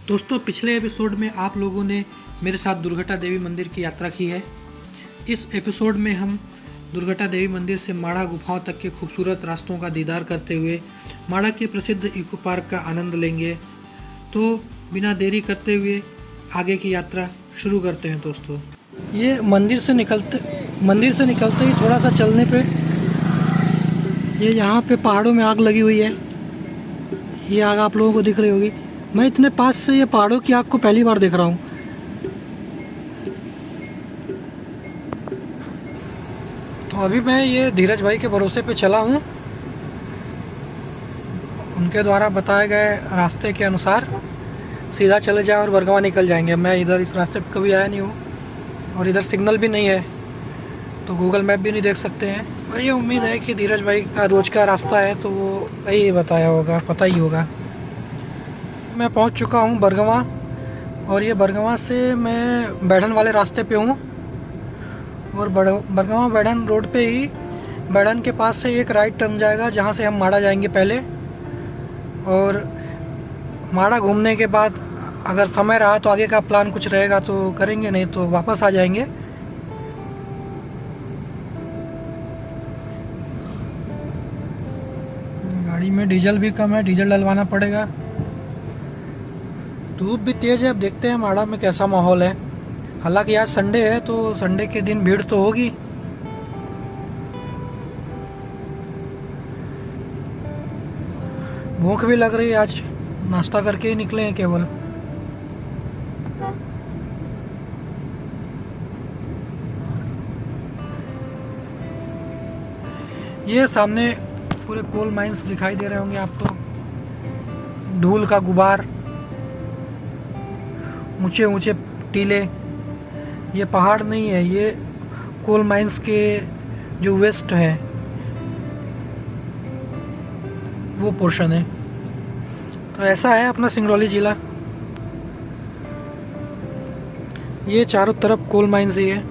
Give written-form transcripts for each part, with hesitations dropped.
दोस्तों, पिछले एपिसोड में आप लोगों ने मेरे साथ दुर्घटा देवी मंदिर की यात्रा की है। इस एपिसोड में हम दुर्घटा देवी मंदिर से माड़ा गुफाओं तक के खूबसूरत रास्तों का दीदार करते हुए माड़ा के प्रसिद्ध इको पार्क का आनंद लेंगे। तो बिना देरी करते हुए आगे की यात्रा शुरू करते हैं। दोस्तों, ये मंदिर से निकलते ही थोड़ा सा चलने पे ये यहाँ पे पहाड़ों में आग लगी हुई है। ये आग आप लोगों को दिख रही होगी। मैं इतने पास से ये पहाड़ों की आग को पहली बार देख रहा हूँ। तो अभी मैं ये धीरज भाई के भरोसे पे चला हूँ। उनके द्वारा बताए गए रास्ते के अनुसार सीधा चले जाए और बरगवा निकल जाएंगे। मैं इधर इस रास्ते पे कभी आया नहीं हूँ और इधर सिग्नल भी नहीं है, तो गूगल मैप भी नहीं देख सकते हैं। और ये उम्मीद है कि धीरज भाई का रोज का रास्ता है तो वो सही बताया होगा, पता ही होगा। मैं पहुंच चुका हूं बरगवा, और ये बरगवा से मैं बैठन वाले रास्ते पे हूं। और बरगवा बैठन रोड पे ही बैठन के पास से एक राइट टर्न जाएगा जहां से हम माड़ा जाएंगे पहले। और माड़ा घूमने के बाद अगर समय रहा तो आगे का प्लान कुछ रहेगा तो करेंगे, नहीं तो वापस आ जाएंगे। गाड़ी में डीजल भी कम है, डीजल डलवाना पड़ेगा। धूप भी तेज है। अब देखते हैं माड़ा में कैसा माहौल है। हालांकि आज संडे है तो संडे के दिन भीड़ तो होगी। भूख भी लग रही है, आज नाश्ता करके ही निकले हैं केवल। ये सामने पूरे कोल माइंस दिखाई दे रहे होंगे आपको। धूल का गुबार, ऊंचे ऊंचे टीले। ये पहाड़ नहीं है, ये कोल माइंस के जो वेस्ट है वो पोर्शन है। तो ऐसा है अपना सिंगरौली जिला। ये चारों तरफ कोल माइंस ही है।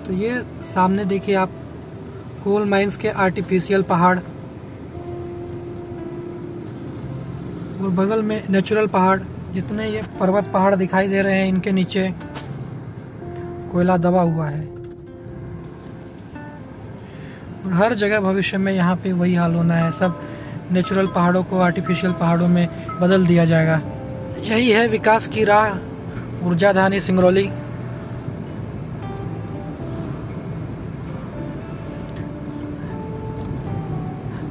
तो ये सामने देखिए आप, कोल माइंस के आर्टिफिशियल पहाड़, और बगल में नेचुरल पहाड़। जितने ये पर्वत पहाड़ दिखाई दे रहे हैं इनके नीचे कोयला दबा हुआ है। और हर जगह भविष्य में यहाँ पे वही हाल होना है। सब नेचुरल पहाड़ों को आर्टिफिशियल पहाड़ों में बदल दिया जाएगा। यही है विकास की राह, ऊर्जाधानी सिंगरौली।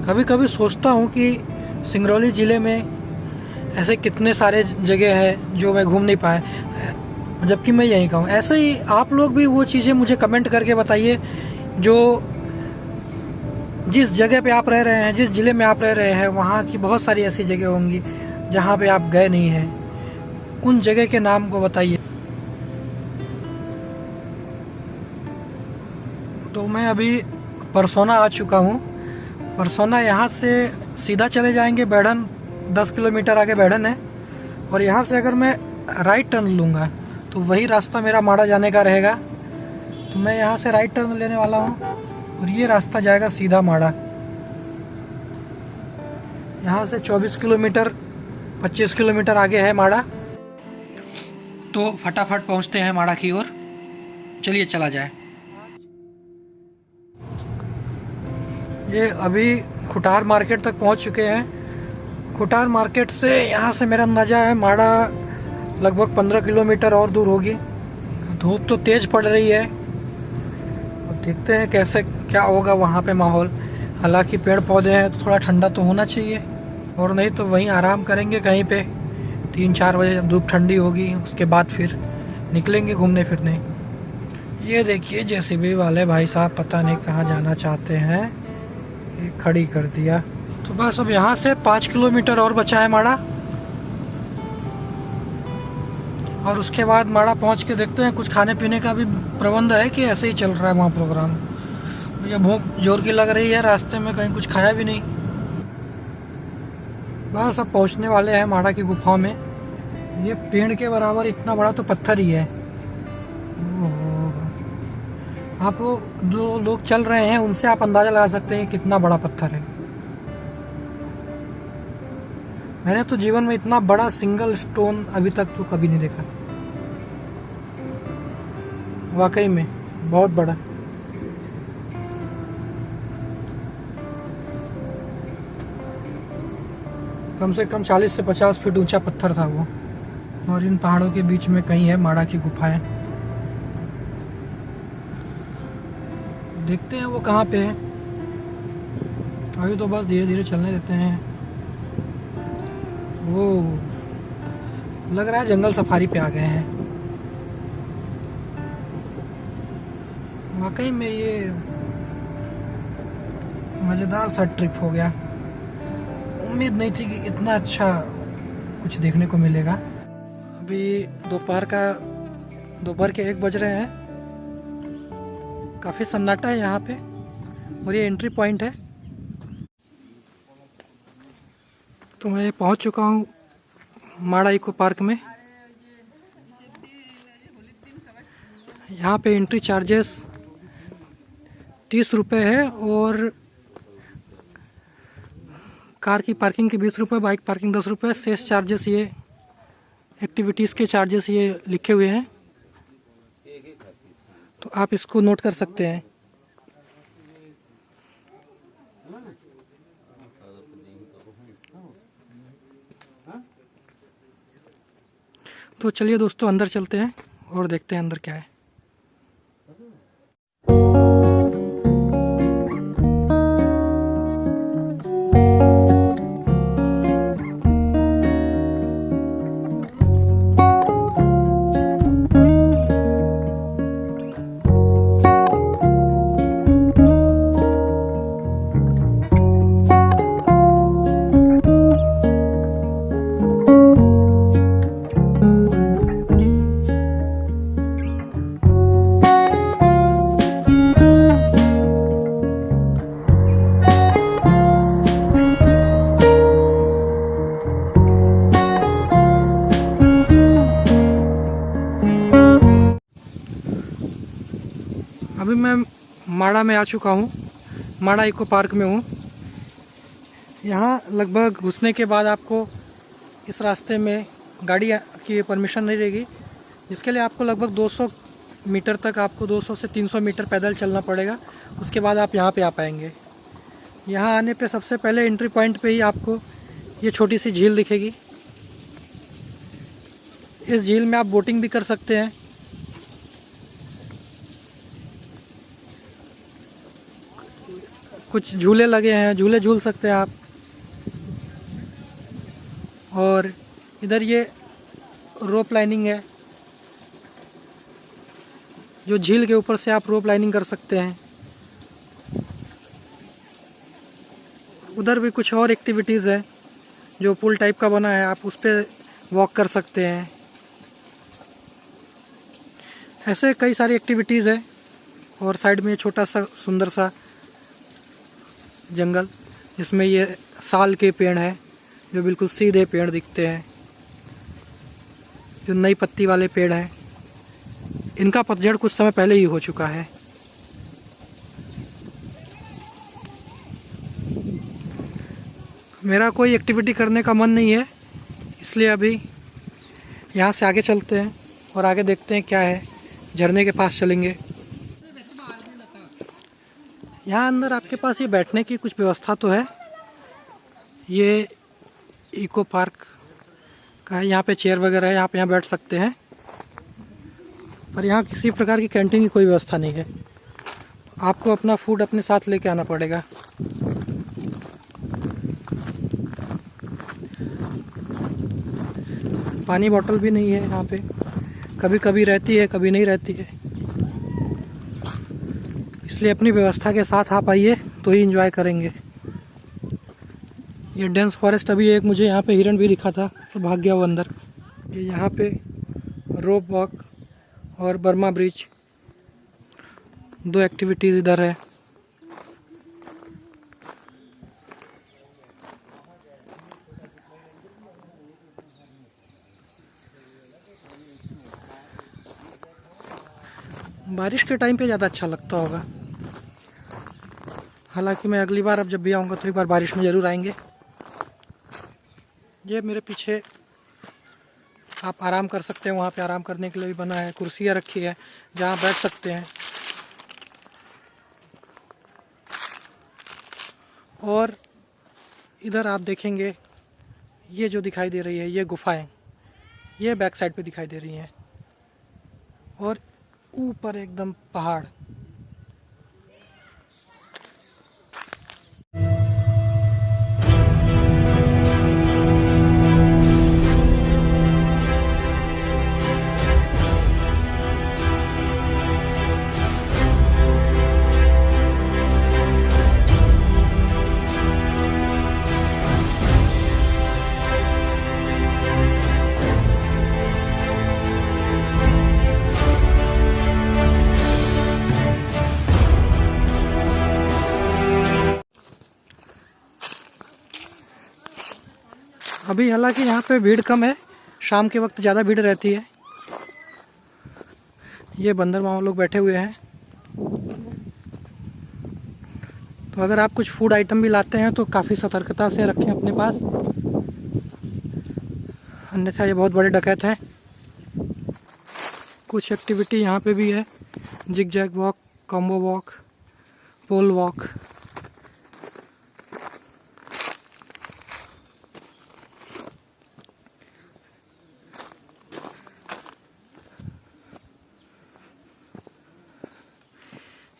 कभी कभी सोचता हूँ कि सिंगरौली ज़िले में ऐसे कितने सारे जगह हैं जो मैं घूम नहीं पाया, जबकि मैं यहीं का हूँ। ऐसे ही आप लोग भी वो चीज़ें मुझे कमेंट करके बताइए जो जिस जगह पे आप रह रहे हैं, जिस ज़िले में आप रह रहे हैं, वहाँ की बहुत सारी ऐसी जगह होंगी जहाँ पे आप गए नहीं हैं। उन जगह के नाम को बताइए। तो मैं अभी परसोना आ चुका हूँ। परसोना यहाँ से सीधा चले जाएंगे बैठन। 10 किलोमीटर आगे बैठन है, और यहाँ से अगर मैं राइट टर्न लूँगा तो वही रास्ता मेरा माड़ा जाने का रहेगा। तो मैं यहाँ से राइट टर्न लेने वाला हूँ और ये रास्ता जाएगा सीधा माड़ा। यहाँ से 24 किलोमीटर 25 किलोमीटर आगे है माड़ा। तो फटाफट पहुँचते हैं माड़ा की ओर। चलिए चला जाए। ये अभी खुटार मार्केट तक पहुँच चुके हैं। खुटार मार्केट से यहाँ से मेरा अंदाजा है माड़ा लगभग 15 किलोमीटर और दूर होगी। धूप तो तेज पड़ रही है, अब देखते हैं कैसे क्या होगा वहाँ पे माहौल। हालांकि पेड़ पौधे हैं तो थोड़ा ठंडा तो होना चाहिए, और नहीं तो वहीं आराम करेंगे कहीं पे 3-4 बजे जब धूप ठंडी होगी। उसके बाद फिर निकलेंगे घूमने फिरने। ये देखिए जेसीबी वाले भाई साहब पता नहीं कहाँ जाना चाहते हैं, ये खड़ी कर दिया। तो बस अब यहाँ से 5 किलोमीटर और बचा है माड़ा, और उसके बाद माड़ा पहुँच के देखते हैं कुछ खाने पीने का भी प्रबंध है कि ऐसे ही चल रहा है वहाँ प्रोग्राम। ये भूख जोर की लग रही है, रास्ते में कहीं कुछ खाया भी नहीं। बस अब पहुँचने वाले हैं माड़ा की गुफाओं में। ये पेड़ के बराबर इतना बड़ा तो पत्थर ही है। आप जो लोग चल रहे हैं उनसे आप अंदाज़ा लगा सकते हैं कितना बड़ा पत्थर है। मैंने तो जीवन में इतना बड़ा सिंगल स्टोन अभी तक तो कभी नहीं देखा, वाकई में बहुत बड़ा। कम से कम 40 से 50 फीट ऊंचा पत्थर था वो। और इन पहाड़ों के बीच में कहीं है माड़ा की गुफाएं। देखते हैं वो कहाँ पे है। अभी तो बस धीरे धीरे चलने देते हैं। वो लग रहा है जंगल सफारी पे आ गए हैं। वाकई में ये मज़ेदार सा ट्रिप हो गया। उम्मीद नहीं थी कि इतना अच्छा कुछ देखने को मिलेगा। अभी दोपहर के 1 बज रहे हैं। काफ़ी सन्नाटा है यहाँ पे और ये एंट्री पॉइंट है। तो मैं पहुँच चुका हूँ माड़ा इको पार्क में। यहाँ पे एंट्री चार्जेस 30 रुपये है और कार की पार्किंग के 20 रुपये, बाइक पार्किंग 10 रुपये। शेष चार्जेस ये एक्टिविटीज़ के चार्जेस ये लिखे हुए हैं, तो आप इसको नोट कर सकते हैं। तो चलिए दोस्तों अंदर चलते हैं और देखते हैं अंदर क्या है। अभी मैं माड़ा में आ चुका हूँ। माड़ा इको पार्क में हूँ। यहाँ लगभग घुसने के बाद आपको इस रास्ते में गाड़ी की परमिशन नहीं रहेगी, जिसके लिए आपको लगभग 200 मीटर तक, आपको 200 से 300 मीटर पैदल चलना पड़ेगा। उसके बाद आप यहाँ पे आ पाएंगे। यहाँ आने पे सबसे पहले एंट्री पॉइंट पे ही आपको ये छोटी सी झील दिखेगी। इस झील में आप बोटिंग भी कर सकते हैं। कुछ झूले लगे हैं, झूले झूल सकते हैं आप। और इधर ये रोप लाइनिंग है, जो झील के ऊपर से आप रोप लाइनिंग कर सकते हैं। उधर भी कुछ और एक्टिविटीज़ है जो पुल टाइप का बना है, आप उस पर वॉक कर सकते हैं। ऐसे कई सारी एक्टिविटीज़ है। और साइड में छोटा सा सुंदर सा जंगल, जिसमें ये साल के पेड़ हैं जो बिल्कुल सीधे पेड़ दिखते हैं, जो नई पत्ती वाले पेड़ हैं। इनका पतझड़ कुछ समय पहले ही हो चुका है। मेरा कोई एक्टिविटी करने का मन नहीं है, इसलिए अभी यहाँ से आगे चलते हैं और आगे देखते हैं क्या है। झरने के पास चलेंगे। यहाँ अंदर आपके पास ये बैठने की कुछ व्यवस्था तो है। ये इको पार्क का है, यहाँ पे चेयर वगैरह है, आप यहाँ बैठ सकते हैं। पर यहाँ किसी प्रकार की कैंटीन की कोई व्यवस्था नहीं है। आपको अपना फूड अपने साथ लेके आना पड़ेगा। पानी बोतल भी नहीं है यहाँ पे, कभी कभी रहती है कभी नहीं रहती है, इसलिए अपनी व्यवस्था के साथ आप आइए तो ही एंजॉय करेंगे। ये डेंस फॉरेस्ट, अभी एक मुझे यहाँ पे हिरन भी दिखा था तो भाग गया वो अंदर। ये यहाँ पे रोप वॉक और बर्मा ब्रिज, 2 एक्टिविटीज़ इधर है। बारिश के टाइम पे ज़्यादा अच्छा लगता होगा। हालांकि मैं अगली बार अब जब भी आऊँगा तो एक बार बारिश में ज़रूर आएंगे। ये मेरे पीछे आप आराम कर सकते हैं, वहाँ पे आराम करने के लिए भी बना है, कुर्सियाँ रखी है जहाँ बैठ सकते हैं। और इधर आप देखेंगे ये जो दिखाई दे रही है ये गुफाएं, ये बैक साइड पे दिखाई दे रही हैं। और ऊपर एकदम पहाड़। अभी हालांकि यहाँ पे भीड़ कम है, शाम के वक्त ज़्यादा भीड़ रहती है। ये बंदर मामा लोग बैठे हुए हैं। तो अगर आप कुछ फूड आइटम भी लाते हैं तो काफ़ी सतर्कता से रखें अपने पास, अन्यथा ये बहुत बड़े डकैत हैं। कुछ एक्टिविटी यहाँ पे भी है, zig zag walk, combo walk, pole walk.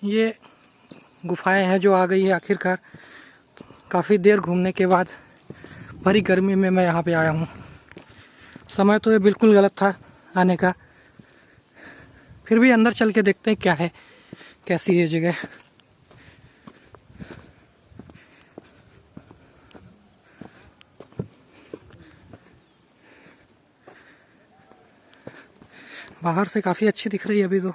ये गुफाएं हैं जो आ गई है आखिरकार। काफ़ी देर घूमने के बाद भरी गर्मी में मैं यहाँ पे आया हूँ। समय तो ये बिल्कुल गलत था आने का, फिर भी अंदर चल के देखते हैं क्या है, कैसी है जगह। बाहर से काफ़ी अच्छी दिख रही है अभी तो।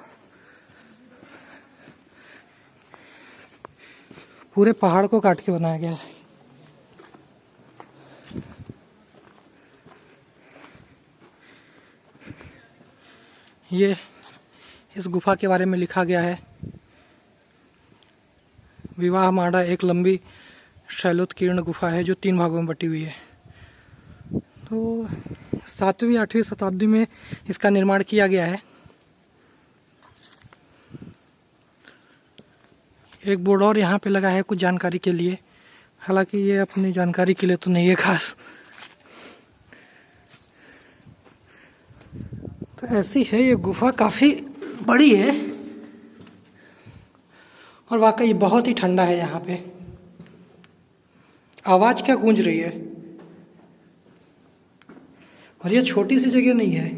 पूरे पहाड़ को काट के बनाया गया है। ये इस गुफा के बारे में लिखा गया है, विवाह माड़ा एक लंबी शैलोत्कीर्ण गुफा है जो 3 भागों में बटी हुई है। तो 7वीं 8वीं शताब्दी में इसका निर्माण किया गया है। एक बोर्ड और यहाँ पे लगा है कुछ जानकारी के लिए, हालांकि ये अपनी जानकारी के लिए तो नहीं है खास। तो ऐसी है ये गुफा, काफ़ी बड़ी है और वाकई बहुत ही ठंडा है यहाँ पे। आवाज़ क्या गूंज रही है। और ये छोटी सी जगह नहीं है,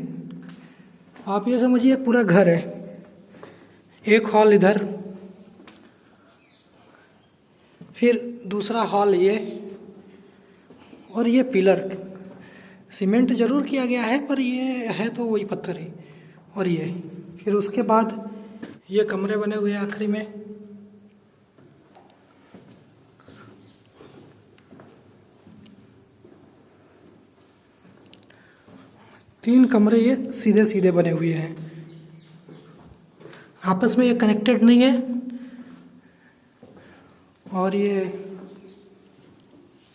आप ये समझिए पूरा घर है। एक हॉल इधर, फिर दूसरा हॉल ये, और ये पिलर सीमेंट जरूर किया गया है पर ये है तो वही पत्थर ही। और ये फिर उसके बाद ये कमरे बने हुए हैं आखिरी में। तीन कमरे ये सीधे सीधे बने हुए हैं, आपस में ये कनेक्टेड नहीं है। और ये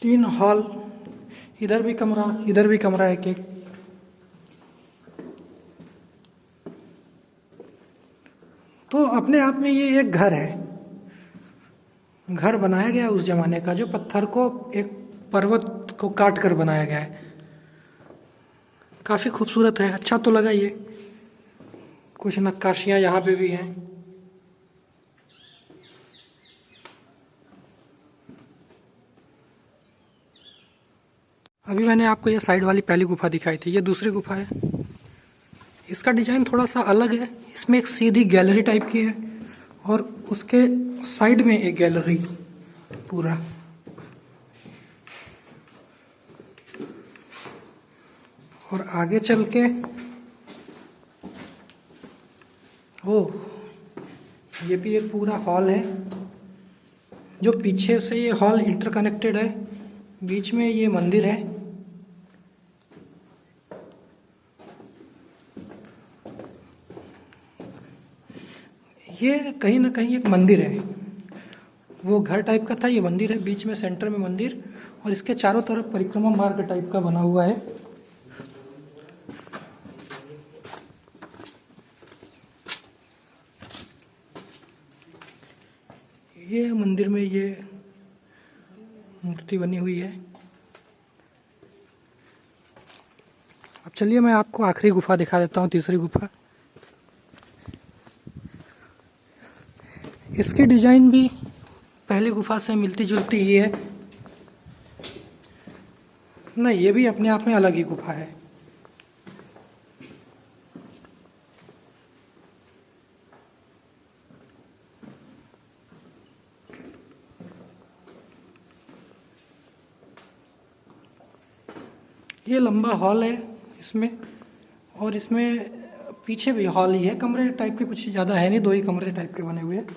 3 हॉल, इधर भी कमरा, इधर भी कमरा, एक एक। तो अपने आप में ये एक घर है। घर बनाया गया उस जमाने का जो पत्थर को, एक पर्वत को काट कर बनाया गया है। काफ़ी खूबसूरत है, अच्छा तो लगा ये। कुछ नक्काशियाँ यहाँ पे भी हैं। अभी मैंने आपको ये साइड वाली पहली गुफा दिखाई थी, ये दूसरी गुफा है। इसका डिजाइन थोड़ा सा अलग है, इसमें एक सीधी गैलरी टाइप की है और उसके साइड में एक गैलरी पूरा। और आगे चल के ये भी एक पूरा हॉल है, जो पीछे से ये हॉल इंटरकनेक्टेड है। बीच में ये मंदिर है। ये कहीं ना कहीं एक मंदिर है, वो घर टाइप का था, ये मंदिर है। बीच में सेंटर में मंदिर और इसके चारों तरफ परिक्रमा मार्ग टाइप का बना हुआ है। ये मंदिर में ये मूर्ति बनी हुई है। अब चलिए मैं आपको आखिरी गुफा दिखा देता हूँ, तीसरी गुफा। इसकी डिजाइन भी पहली गुफा से मिलती जुलती ही है। नहीं, ये भी अपने आप में अलग ही गुफा है। ये लंबा हॉल है इसमें, और इसमें पीछे भी हॉल ही है। कमरे टाइप के कुछ ज़्यादा है नहीं, 2 ही कमरे टाइप के बने हुए हैं।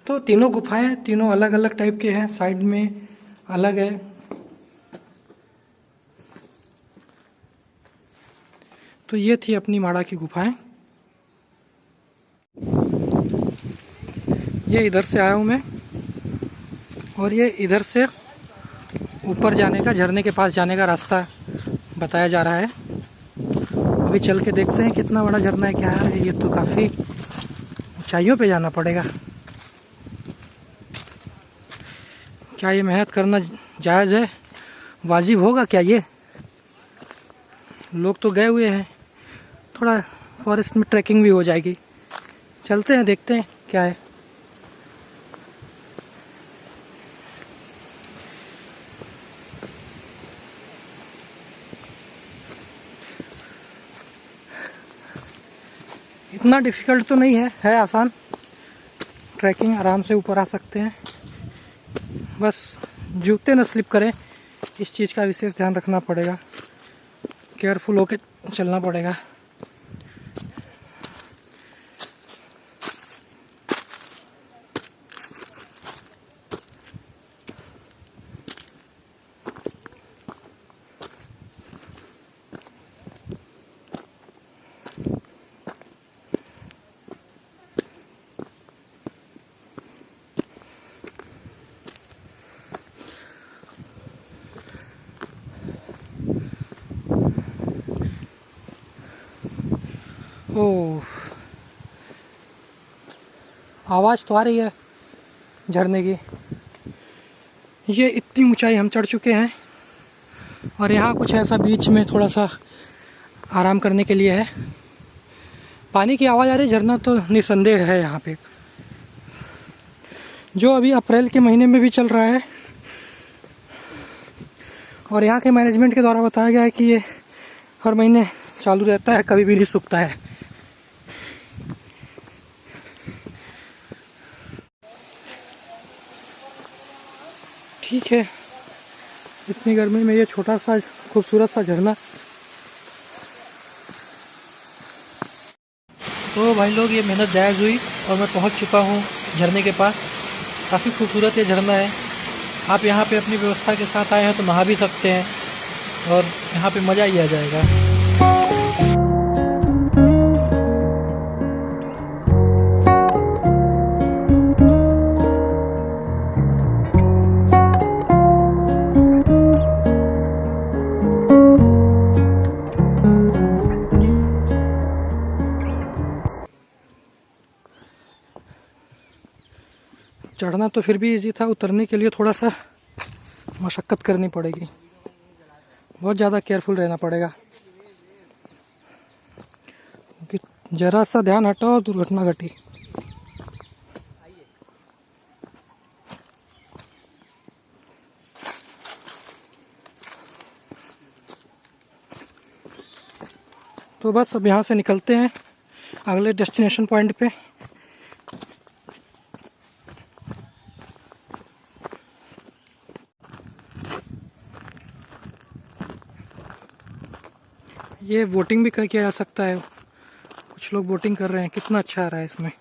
तो तीनों गुफाएं तीनों अलग अलग टाइप के हैं, साइड में अलग है। तो ये थी अपनी माड़ा की गुफाएं। ये इधर से आया हूँ मैं, और ये इधर से ऊपर जाने का, झरने के पास जाने का रास्ता बताया जा रहा है। अभी चल के देखते हैं कितना बड़ा झरना है, क्या है। ये तो काफ़ी ऊंचाइयों पे जाना पड़ेगा। क्या ये मेहनत करना जायज़ है, वाजिब होगा क्या ये? लोग तो गए हुए हैं, थोड़ा फॉरेस्ट में ट्रैकिंग भी हो जाएगी। चलते हैं, देखते हैं क्या है। इतना डिफ़िकल्ट तो नहीं है आसान। ट्रैकिंग आराम से ऊपर आ सकते हैं, बस जूते न स्लिप करें, इस चीज़ का विशेष ध्यान रखना पड़ेगा। केयरफुल होकर चलना पड़ेगा। ओह, आवाज़ तो आ रही है झरने की। ये इतनी ऊंचाई हम चढ़ चुके हैं, और यहाँ कुछ ऐसा बीच में थोड़ा सा आराम करने के लिए है। पानी की आवाज़ आ रही, झरना तो निसंदेह है यहाँ पे, जो अभी अप्रैल के महीने में भी चल रहा है। और यहाँ के मैनेजमेंट के द्वारा बताया गया है कि ये हर महीने चालू रहता है, कभी भी नहीं सूखता है। ठीक है, इतनी गर्मी में ये छोटा सा खूबसूरत सा झरना। तो भाई लोग, ये मेहनत जायज़ हुई और मैं पहुंच चुका हूं झरने के पास। काफ़ी खूबसूरत ये झरना है। आप यहां पे अपनी व्यवस्था के साथ आए हैं तो नहा भी सकते हैं, और यहां पे मज़ा ही आ जाएगा। चढ़ना तो फिर भी इजी था, उतरने के लिए थोड़ा सा मशक्क़त करनी पड़ेगी, बहुत ज़्यादा केयरफुल रहना पड़ेगा, क्योंकि ज़रा सा ध्यान हटाओ दुर्घटना घटी। तो बस अब यहाँ से निकलते हैं अगले डेस्टिनेशन पॉइंट पे। ये बोटिंग भी किया जा सकता है, कुछ लोग बोटिंग कर रहे हैं। कितना अच्छा आ रहा है इसमें,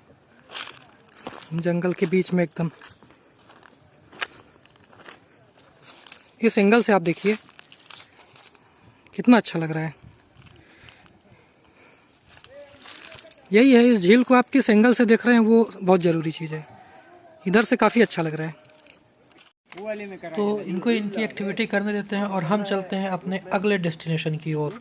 जंगल के बीच में एकदम। इस एंगल से आप देखिए कितना अच्छा लग रहा है। यही है, इस झील को आप किस एंगल से देख रहे हैं वो बहुत ज़रूरी चीज़ है। इधर से काफ़ी अच्छा लग रहा है। तो इनको इनकी एक्टिविटी करने देते हैं और हम चलते हैं अपने अगले डेस्टिनेशन की ओर।